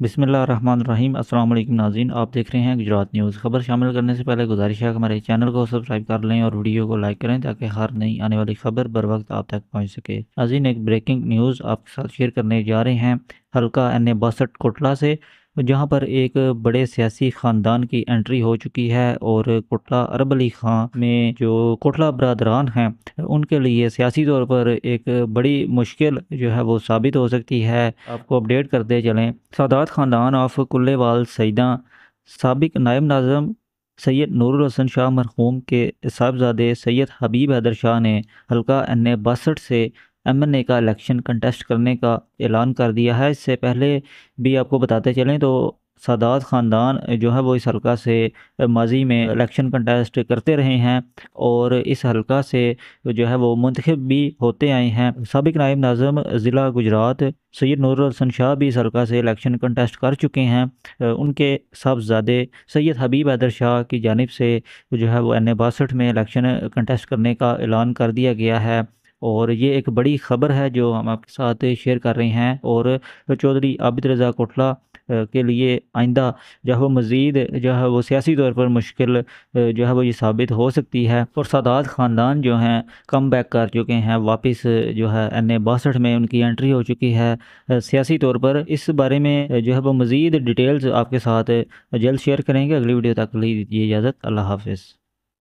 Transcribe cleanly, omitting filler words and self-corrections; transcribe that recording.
बिस्मिल्लाहिर्रहमानिर्रहीम। अस्सलाम वालेकुम नाज़रीन, आप देख रहे हैं गुजरात न्यूज़। खबर शामिल करने से पहले गुजारिश है कि हमारे चैनल को सब्सक्राइब कर लें और वीडियो को लाइक करें ताकि हर नई आने वाली खबर बर वक्त आप तक पहुंच सके। नाज़रीन, एक ब्रेकिंग न्यूज़ आपके साथ शेयर करने जा रहे हैं हल्का एन ए 62 कोटला से, जहां पर एक बड़े सियासी ख़ानदान की एंट्री हो चुकी है और कोटला अरब अली ख़ां में जो कोटला बरदरान हैं उनके लिए सियासी तौर पर एक बड़ी मुश्किल जो है वो साबित हो सकती है। आपको अपडेट करते चलें, सादात ख़ानदान ऑफ कुल्लेवाल सईदा साबिक नायब नाज़म सैयद नूरुल हसन शाह मरहूम के साहबजादे सैयद हबीब हैदर शाह ने हल्का एन ए 62 से एमएनए का इलेक्शन कंटेस्ट करने का ऐलान कर दिया है। इससे पहले भी आपको बताते चलें तो सादात ख़ानदान जो है वो इस हल्का से माजी में इलेक्शन कंटेस्ट करते रहे हैं और इस हल्का से जो है वो मुंतखब भी होते आए हैं। साबिक नायब नाज़म ज़िला गुजरात सैयद नूरुल हसन शाह भी इस हल्का से इलेक्शन कंटेस्ट कर चुके हैं। उनके साहबजादे सैयद हबीब हैदर शाह की जानिब से जो है वो एन ए 62 में इलेक्शन कंटेस्ट करने का ऐलान कर दिया गया है और ये एक बड़ी ख़बर है जो हम आपके साथ शेयर कर रहे हैं। और चौधरी आबिद रज़ा कोटला के लिए आइंदा जो है वो मज़ीद जो है वो सियासी तौर पर मुश्किल जो है वो ये साबित हो सकती है। और सादात ख़ानदान जो हैं कम बैक कर चुके हैं, वापस जो है एन ए 62 में उनकी एंट्री हो चुकी है सियासी तौर पर। इस बारे में जो है वो मज़ीद डिटेल्स आपके साथ जल्द शेयर करेंगे। अगली वीडियो तक के लिए दीजिए इजाज़त। अल्लाह हाफ़िज़।